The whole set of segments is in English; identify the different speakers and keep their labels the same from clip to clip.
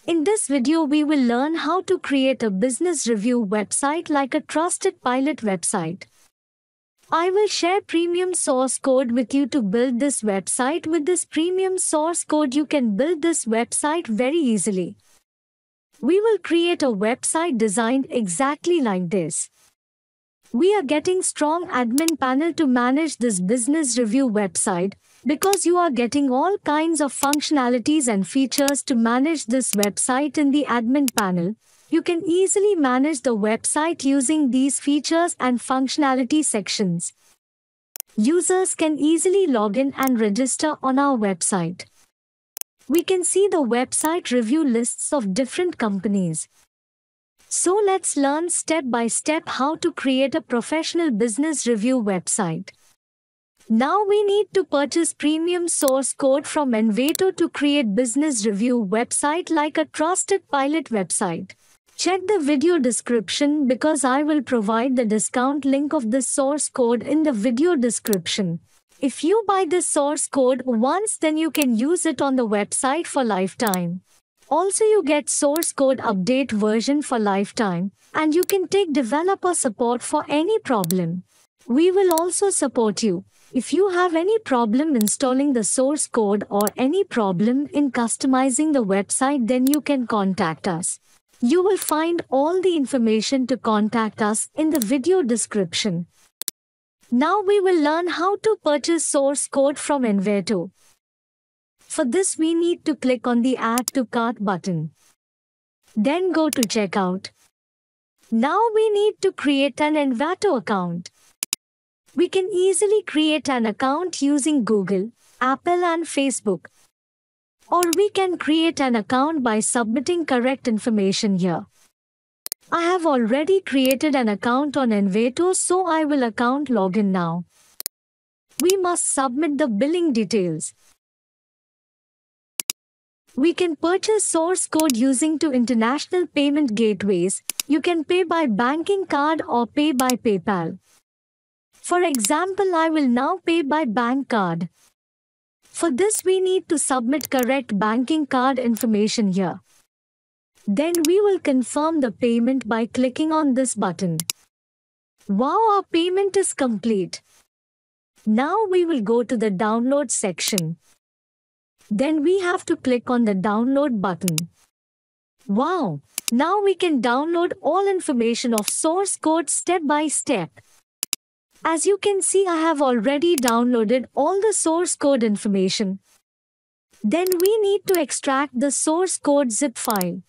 Speaker 1: In this video, we will learn how to create a business review website like a trusted pilot website. I will share premium source code with you to build this website. With this premium source code, you can build this website very easily. We will create a website designed exactly like this. We are getting strong admin panel to manage this business review website because you are getting all kinds of functionalities and features to manage this website in the admin panel. You can easily manage the website using these features and functionality sections. Users can easily log in and register on our website. We can see the website review lists of different companies. So let's learn step by step how to create a professional business review website. Now we need to purchase premium source code from Envato to create business review website like a trusted pilot website. Check the video description because I will provide the discount link of this source code in the video description. If you buy this source code once, then you can use it on the website for lifetime. Also, you get source code update version for lifetime, and you can take developer support for any problem. We will also support you. If you have any problem installing the source code or any problem in customizing the website, then you can contact us. You will find all the information to contact us in the video description. Now we will learn how to purchase source code from Envato. For this, we need to click on the Add to Cart button. Then go to Checkout. Now we need to create an Envato account. We can easily create an account using Google, Apple and Facebook. Or we can create an account by submitting correct information here. I have already created an account on Envato, so I will account login now. We must submit the billing details. We can purchase source code using two international payment gateways. You can pay by banking card or pay by PayPal. For example, I will now pay by bank card. For this, we need to submit correct banking card information here. Then we will confirm the payment by clicking on this button. Wow, our payment is complete. Now we will go to the download section. Then we have to click on the download button. Wow! Now we can download all information of source code step by step. As you can see, I have already downloaded all the source code information. Then we need to extract the source code zip file.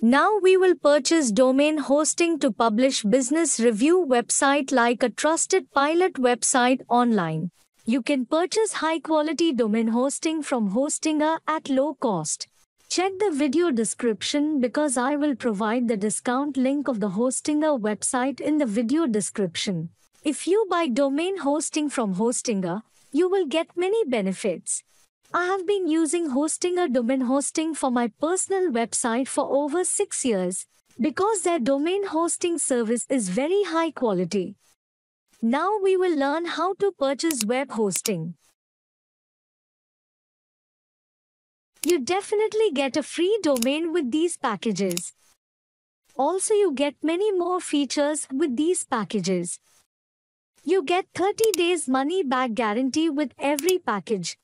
Speaker 1: Now we will purchase domain hosting to publish business review website like a trusted pilot website online. You can purchase high-quality domain hosting from Hostinger at low cost. Check the video description because I will provide the discount link of the Hostinger website in the video description. If you buy domain hosting from Hostinger, you will get many benefits. I have been using Hostinger domain hosting for my personal website for over 6 years because their domain hosting service is very high quality. Now we will learn how to purchase web hosting. You definitely get a free domain with these packages. Also, you get many more features with these packages. You get 30 days money back guarantee with every package.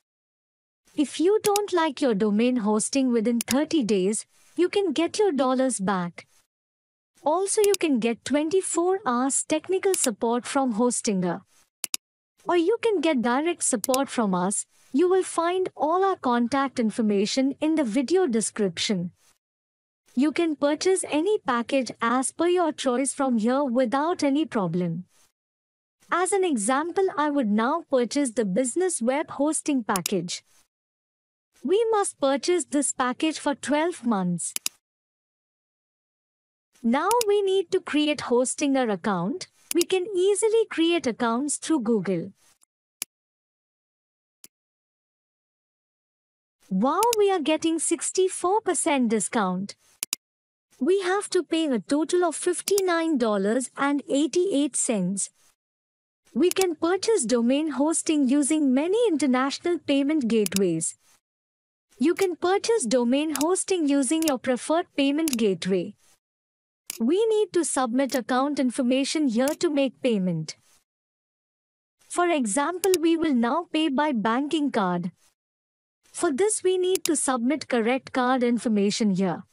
Speaker 1: If you don't like your domain hosting within 30 days, you can get your dollars back. Also, you can get 24 hours technical support from Hostinger. Or you can get direct support from us. You will find all our contact information in the video description. You can purchase any package as per your choice from here without any problem. As an example, I would now purchase the business web hosting package. We must purchase this package for 12 months. Now we need to create Hostinger account. We can easily create accounts through Google. Wow, we are getting 64% discount. We have to pay a total of $59.88. We can purchase domain hosting using many international payment gateways. You can purchase domain hosting using your preferred payment gateway. We need to submit account information here to make payment. For example, we will now pay by banking card. For this, we need to submit correct card information here.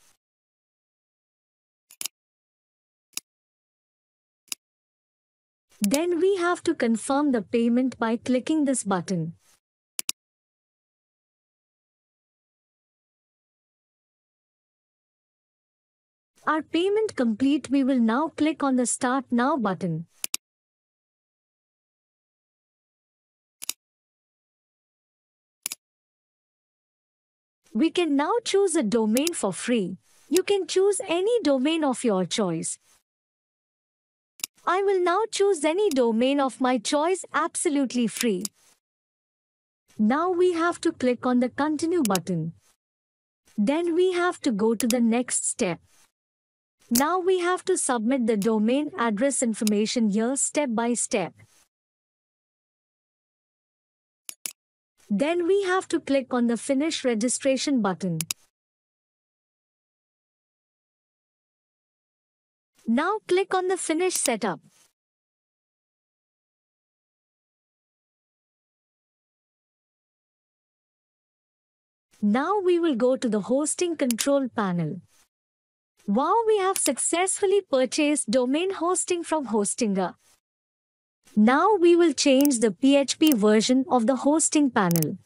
Speaker 1: Then we have to confirm the payment by clicking this button. Our payment complete. We will now click on the Start Now button. We can now choose a domain for free. You can choose any domain of your choice. I will now choose any domain of my choice absolutely free. Now we have to click on the Continue button. Then we have to go to the next step. Now we have to submit the domain address information here step by step. Then we have to click on the Finish Registration button. Now click on the Finish Setup. Now we will go to the Hosting Control panel. Wow, we have successfully purchased domain hosting from Hostinger. Now we will change the PHP version of the hosting panel.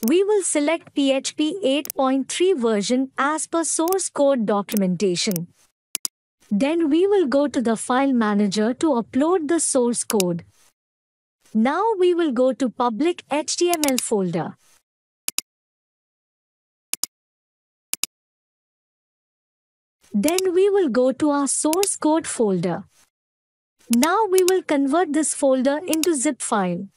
Speaker 1: We will select PHP 8.3 version as per source code documentation. Then we will go to the file manager to upload the source code. Now we will go to public HTML folder. Then we will go to our source code folder. Now we will convert this folder into zip file.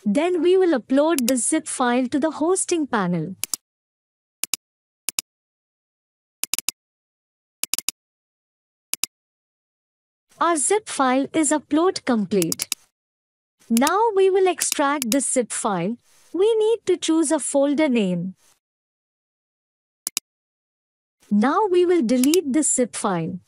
Speaker 1: Then we will upload the zip file to the hosting panel. Our zip file is upload complete. Now we will extract this zip file. We need to choose a folder name. Now we will delete this zip file.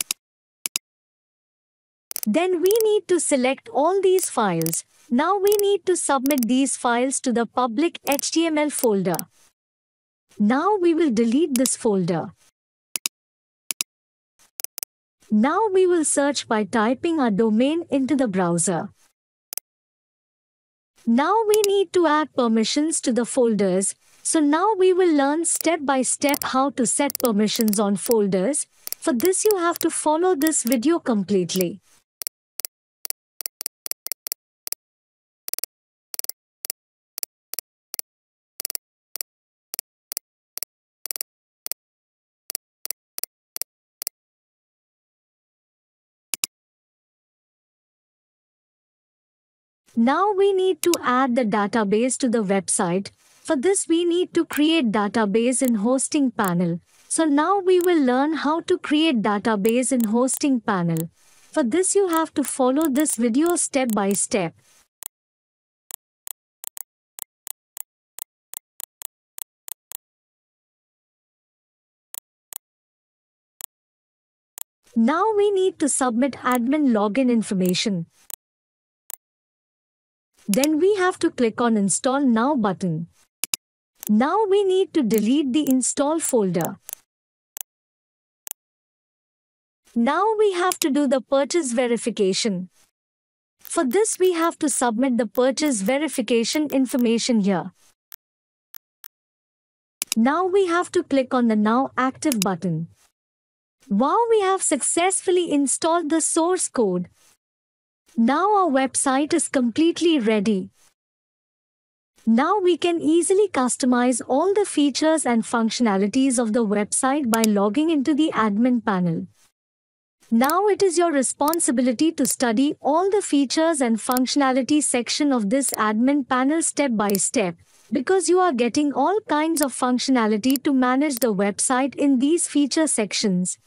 Speaker 1: Then we need to select all these files. Now we need to submit these files to the public HTML folder. Now we will delete this folder. Now we will search by typing our domain into the browser. Now we need to add permissions to the folders. So now we will learn step by step how to set permissions on folders. For this you have to follow this video completely. Now we need to add the database to the website. For this we need to create database in hosting panel. So now we will learn how to create database in hosting panel. For this you have to follow this video step by step. Now we need to submit admin login information. Then we have to click on Install Now button. Now we need to delete the install folder. Now we have to do the purchase verification. For this we have to submit the purchase verification information here. Now we have to click on the Now Active button. Wow, we have successfully installed the source code. Now our website is completely ready. Now we can easily customize all the features and functionalities of the website by logging into the admin panel. Now it is your responsibility to study all the features and functionality section of this admin panel step by step, because you are getting all kinds of functionality to manage the website in these feature sections.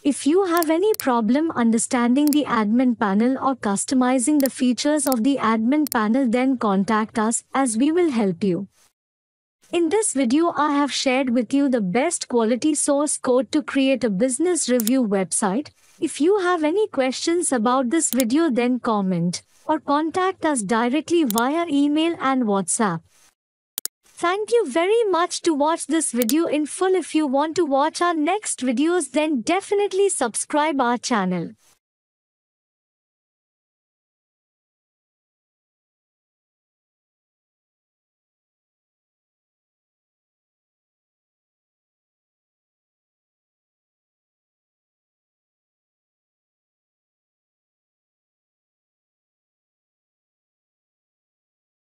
Speaker 1: If you have any problem understanding the admin panel or customizing the features of the admin panel, then contact us as we will help you. In this video, I have shared with you the best quality source code to create a business review website. If you have any questions about this video, then comment or contact us directly via email and WhatsApp. Thank you very much to watch this video in full. If you want to watch our next videos, then definitely subscribe our channel.